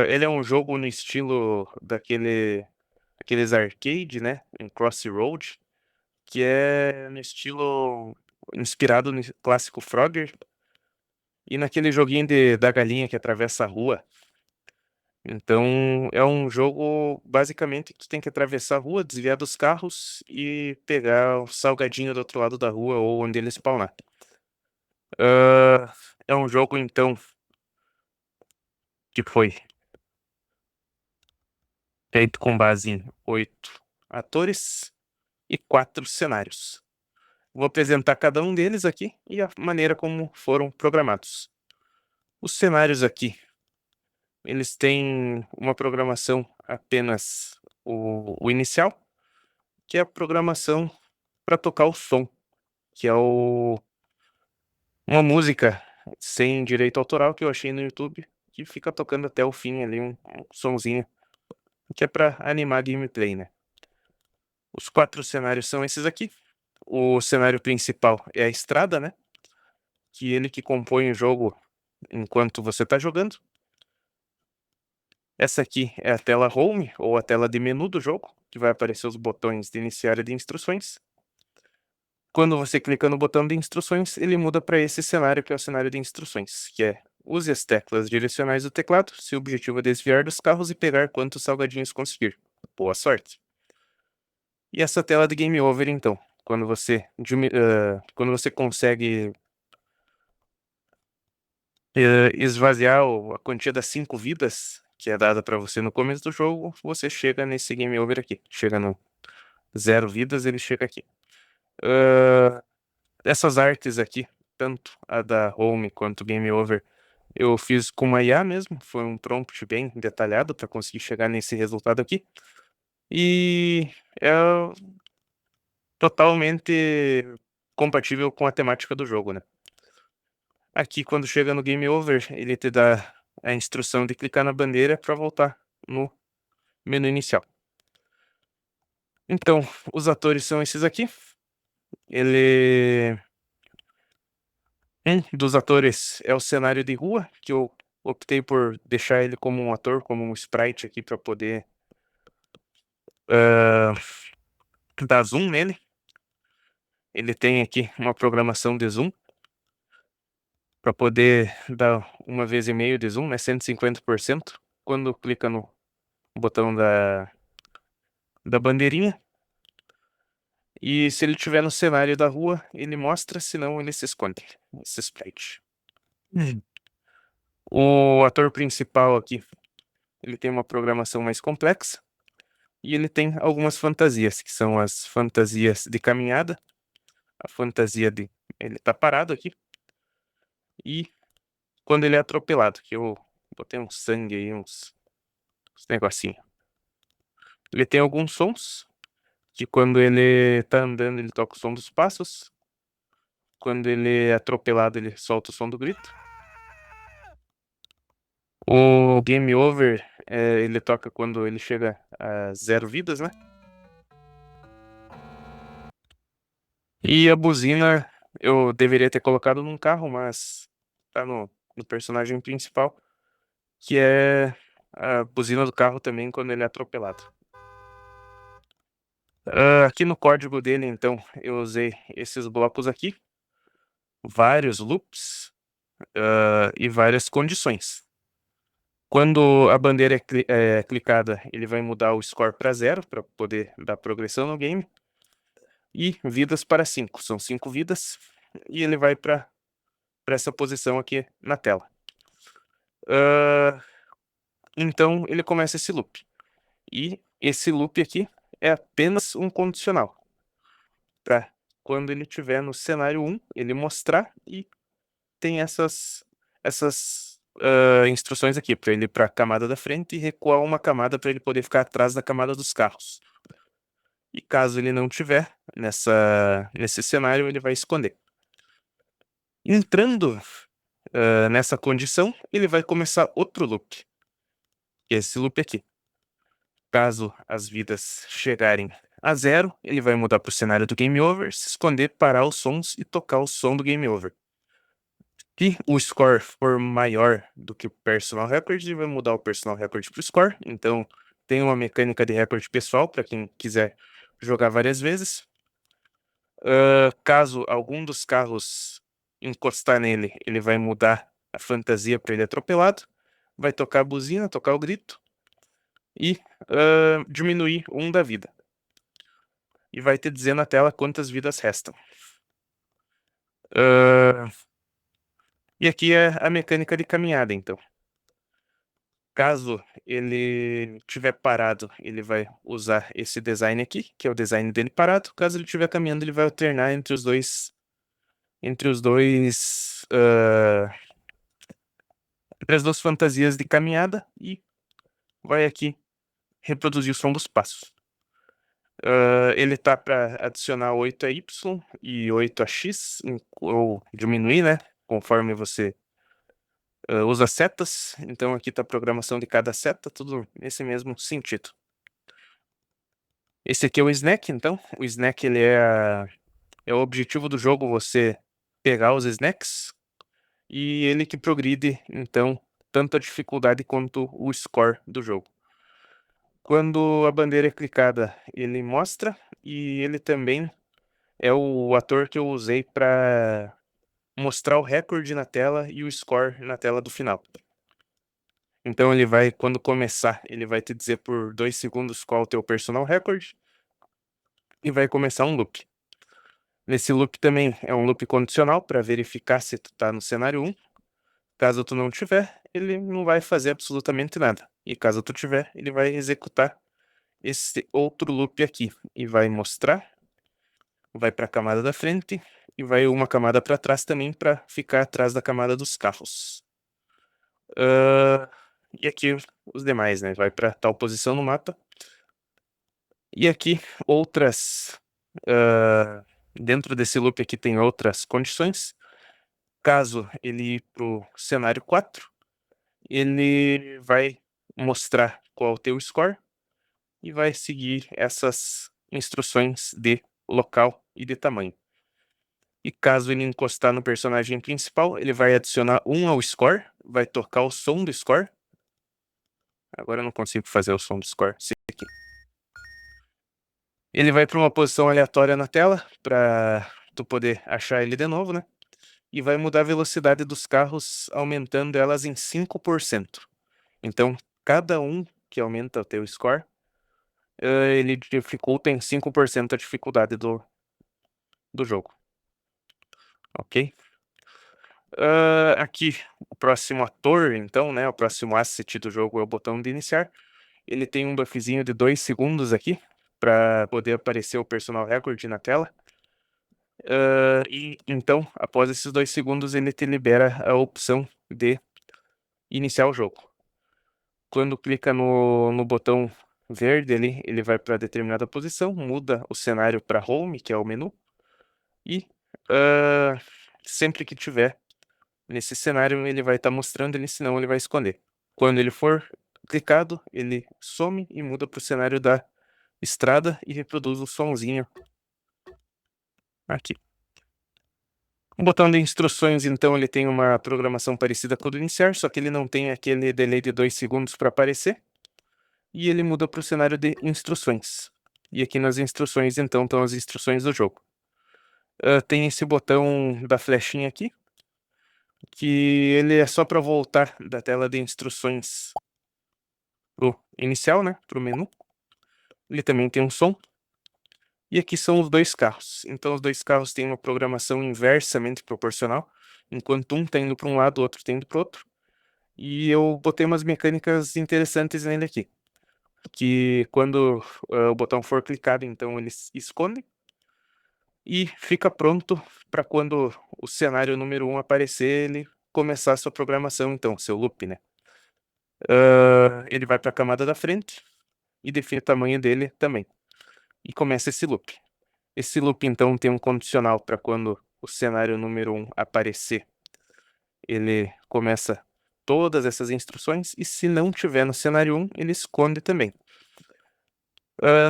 Ele é um jogo no estilo aqueles arcade, né, em Crossroad, que é no estilo inspirado no clássico Frogger e naquele joguinho da galinha que atravessa a rua. Então, é um jogo basicamente que tu tem que atravessar a rua, desviar dos carros e pegar o salgadinho do outro lado da rua ou onde ele spawnar. Hã, é um jogo então que foi feito com base em 8 atores e 4 cenários. Vou apresentar cada um deles aqui e a maneira como foram programados. Os cenários aqui, eles têm uma programação apenas o inicial, que é a programação para tocar o som, que é uma música sem direito autoral que eu achei no YouTube, que fica tocando até o fim ali um sonzinho, que é para animar a gameplay, né. Os 4 cenários são esses aqui. O cenário principal é a estrada, né, que ele que compõe o jogo enquanto você está jogando. Essa aqui é a tela home ou a tela de menu do jogo, que vai aparecer os botões de iniciar e de instruções. Quando você clica no botão de instruções, ele muda para esse cenário, que é o cenário de instruções, que é: use as teclas direcionais do teclado, seu objetivo é desviar dos carros e pegar quantos salgadinhos conseguir. Boa sorte. E essa tela de game over então, quando você consegue, esvaziar a quantia das 5 vidas que é dada para você no começo do jogo, você chega nesse game over aqui, chega no 0 vidas, ele chega aqui. Hã, essas artes aqui, tanto a da home quanto o game over, eu fiz com uma IA mesmo, foi um prompt bem detalhado para conseguir chegar nesse resultado aqui. E é totalmente compatível com a temática do jogo, né. Aqui quando chega no game over, ele te dá a instrução de clicar na bandeira para voltar no menu inicial. Então, os atores são esses aqui. Ele Um dos atores é o cenário de rua, que eu optei por deixar ele como um ator, como um sprite aqui para poder, hã, dar zoom nele. Ele tem aqui uma programação de zoom para poder dar 1,5 de zoom, né, 150%, quando clica no botão da bandeirinha. E se ele estiver no cenário da rua, ele mostra, senão ele se esconde, esse sprite. O ator principal aqui, ele tem uma programação mais complexa. E ele tem algumas fantasias, que são as fantasias de caminhada, a fantasia de ele tá parado aqui, e quando ele é atropelado, que eu botei um sangue aí, uns negocinho. Ele tem alguns sons, que quando ele tá andando, ele toca o som dos passos, quando ele é atropelado, ele solta o som do grito. O game over, ele toca quando ele chega a 0 vidas, né. E a buzina eu deveria ter colocado num carro, mas tá no personagem principal, que é a buzina do carro também quando ele é atropelado. Aqui no código dele, então, eu usei esses blocos aqui, vários loops, e várias condições. Quando a bandeira é clicada, ele vai mudar o score para 0, para poder dar progressão no game, e vidas para 5, são 5 vidas, e ele vai para essa posição aqui na tela. Hã, então ele começa esse loop. E esse loop aqui é apenas um condicional, para quando ele estiver no cenário 1, ele mostrar e tem essas instruções aqui, para ele ir pra camada da frente e recuar uma camada para ele poder ficar atrás da camada dos carros. E caso ele não tiver nesse cenário, ele vai esconder. Entrando, nessa condição, ele vai começar outro loop, que é esse loop aqui. Caso as vidas chegarem a 0, ele vai mudar para o cenário do game over, se esconder, parar os sons e tocar o som do game over. Se o score for maior do que o personal record, ele vai mudar o personal record para o score. Então, tem uma mecânica de recorde pessoal para quem quiser jogar várias vezes. Caso algum dos carros encostar nele, ele vai mudar a fantasia para ele atropelado. Vai tocar a buzina, tocar o grito e diminuir 1 da vida. E vai te dizer na tela quantas vidas restam. E aqui é a mecânica de caminhada, então. Caso ele estiver parado, ele vai usar esse design aqui, que é o design dele parado. Caso ele estiver caminhando, ele vai alternar entre os dois, entre as duas fantasias de caminhada e vai aqui reproduzir o som dos passos. Ele tá para adicionar 8 a Y e 8 a X, ou diminuir, né? Conforme você usa setas. Então aqui tá a programação de cada seta, tudo nesse mesmo sentido. Esse aqui é o snack, então. O snack, ele é o objetivo do jogo, você pegar os snacks e ele que progride, então, tanto a dificuldade quanto o score do jogo. Quando a bandeira é clicada, ele mostra e ele também é o ator que eu usei para mostrar o recorde na tela e o score na tela do final. Então ele vai, quando começar, ele vai te dizer por 2 segundos qual é o teu personal record e vai começar um loop. Nesse loop também é um loop condicional para verificar se tu tá no cenário 1. Caso tu não tiver, ele não vai fazer absolutamente nada. E caso tu tiver, ele vai executar esse outro loop aqui e vai mostrar, vai para a camada da frente e vai uma camada para trás também para ficar atrás da camada dos carros. E aqui os demais, né? Vai para tal posição no mapa. E aqui outras dentro desse loop aqui tem outras condições. Caso ele ir pro cenário 4, ele vai mostrar qual é o teu score e vai seguir essas instruções de local e de tamanho. E caso ele encostar no personagem principal, ele vai adicionar 1 ao score, vai tocar o som do score. Agora eu não consigo fazer o som do score. Esse aqui. Ele vai para uma posição aleatória na tela, para tu poder achar ele de novo, né? E vai mudar a velocidade dos carros, aumentando elas em 5%. Então, cada um que aumenta o teu score, ele dificulta em 5% a dificuldade do jogo. Ok? Aqui, o próximo ator, então, né? O próximo asset do jogo é o botão de iniciar. Ele tem um buffzinho de 2 segundos aqui, para poder aparecer o personal record na tela. E então, após esses 2 segundos, ele te libera a opção de iniciar o jogo. Quando clica no botão verde ali, ele vai para determinada posição, muda o cenário para home, que é o menu, e sempre que tiver nesse cenário, ele vai estar mostrando ele, senão ele vai esconder. Quando ele for clicado, ele some e muda para o cenário da estrada e reproduz o sonzinho aqui. O botão de instruções, então, ele tem uma programação parecida com o do iniciar, só que ele não tem aquele delay de 2 segundos para aparecer. E ele muda para o cenário de instruções. E aqui nas instruções, então, estão as instruções do jogo. Tem esse botão da flechinha aqui, que ele é só para voltar da tela de instruções pro inicial, né, pro menu. Ele também tem um som. E aqui são os 2 carros. Então os 2 carros têm uma programação inversamente proporcional. Enquanto um tá indo para um lado, o outro tá indo para outro. E eu botei umas mecânicas interessantes nele aqui. Que quando o botão for clicado, então ele esconde. E fica pronto para quando o cenário número 1 aparecer, ele começar a sua programação, então, seu loop, né? Ele vai para a camada da frente e define o tamanho dele também. E começa esse loop. Esse loop, então, tem um condicional para quando o cenário número 1 aparecer, ele começa todas essas instruções, e se não tiver no cenário 1, ele esconde também.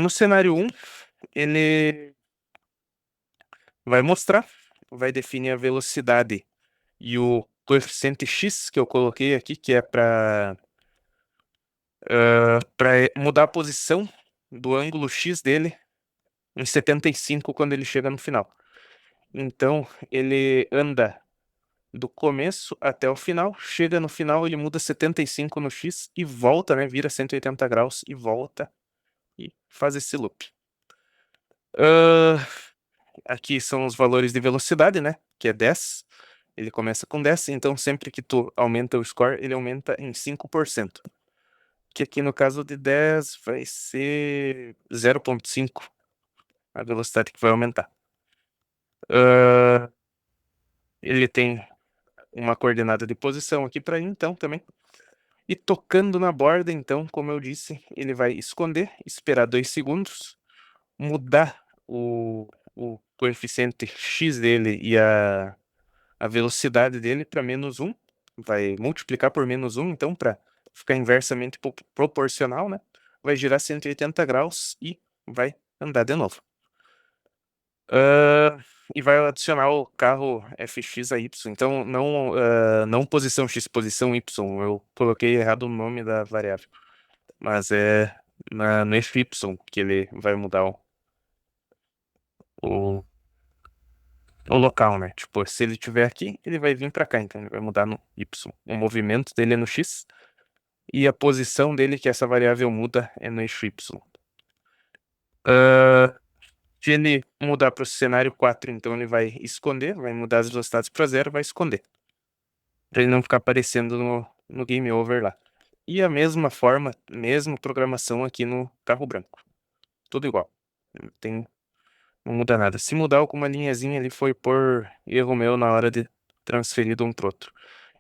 No cenário 1, ele vai mostrar, vai definir a velocidade e o coeficiente X que eu coloquei aqui, que é para mudar a posição do ângulo X dele em 75 quando ele chega no final. Então, ele anda do começo até o final, chega no final, ele muda 75 no X e volta, né? Vira 180 graus e volta e faz esse loop. Aqui são os valores de velocidade, né? Que é 10. Ele começa com 10, então sempre que tu aumenta o score, ele aumenta em 5%. Que aqui no caso de 10 vai ser 0,5 a velocidade que vai aumentar. Ele tem uma coordenada de posição aqui para então também. E tocando na borda, então, como eu disse, ele vai esconder, esperar 2 segundos, mudar o coeficiente X dele e a velocidade dele para -1. Vai multiplicar por -1, então, para ficar inversamente proporcional, né? Vai girar 180 graus e vai andar de novo. E vai adicionar o carro FX a Y. Então, não posição X, posição Y. Eu coloquei errado o nome da variável. Mas é no FY que ele vai mudar o local, né? Tipo, se ele estiver aqui, ele vai vir para cá. Então, ele vai mudar no Y. O movimento dele é no X. E a posição dele, que essa variável muda, é no eixo Y. Se ele mudar para o cenário 4, então ele vai esconder, vai mudar as velocidades para 0, vai esconder. Para ele não ficar aparecendo no game over lá. E a mesma forma, mesma programação aqui no carro branco. Tudo igual. Não muda nada. Se mudar alguma linhazinha, ele foi por erro meu na hora de transferir de um pro outro.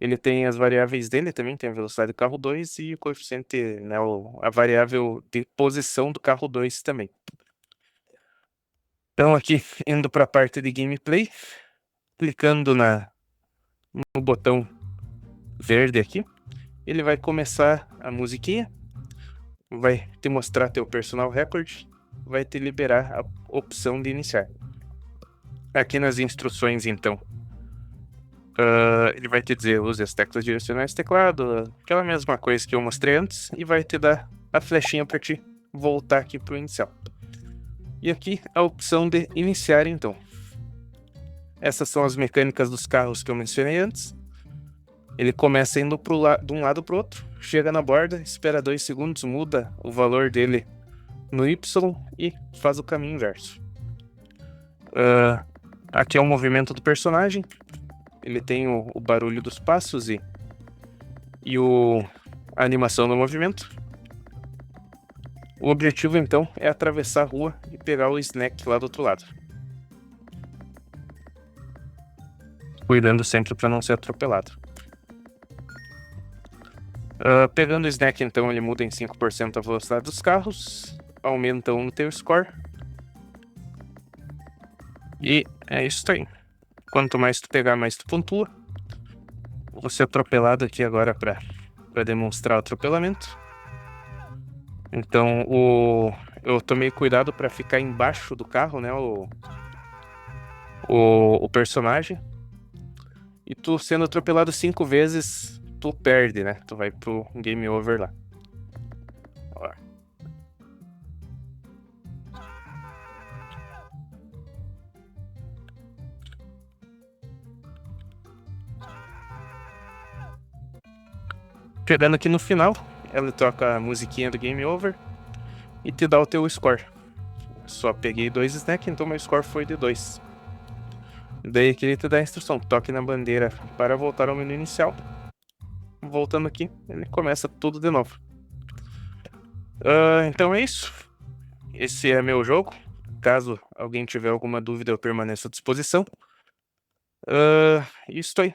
Ele tem as variáveis dele também, tem a velocidade do carro 2 e o coeficiente, né, a variável de posição do carro 2 também. Então aqui, indo para a parte de gameplay, clicando no botão verde aqui, ele vai começar a musiquinha, vai te mostrar teu personal record, vai te liberar a opção de iniciar. Aqui nas instruções, então, ele vai te dizer, use as teclas direcionais do teclado, aquela mesma coisa que eu mostrei antes, e vai te dar a flechinha para te voltar aqui para o inicial. E aqui a opção de iniciar, então. Essas são as mecânicas dos carros que eu mencionei antes. Ele começa indo de um lado para o outro, chega na borda, espera 2 segundos, muda o valor dele no Y e faz o caminho inverso. Aqui é o movimento do personagem. Ele tem o barulho dos passos e a animação do movimento. O objetivo, então, é atravessar a rua e pegar o snack lá do outro lado. Cuidando sempre para não ser atropelado. Pegando o snack, então, ele muda em 5% a velocidade dos carros. Aumenta no teu score. E é isso aí. Quanto mais tu pegar, mais tu pontua. Vou ser atropelado aqui agora para demonstrar o atropelamento. Então, eu tomei cuidado para ficar embaixo do carro, né? O personagem. E tu sendo atropelado 5 vezes, tu perde, né? Tu vai pro game over lá. Ó. Chegando aqui no final, ela toca a musiquinha do game over e te dá o teu score. Só peguei 2 snacks, então meu score foi de 2. Daí aqui ele te dá a instrução, toque na bandeira para voltar ao menu inicial. Voltando aqui, ele começa tudo de novo. Então é isso. Esse é meu jogo. Caso alguém tiver alguma dúvida, eu permaneço à disposição. Isso aí.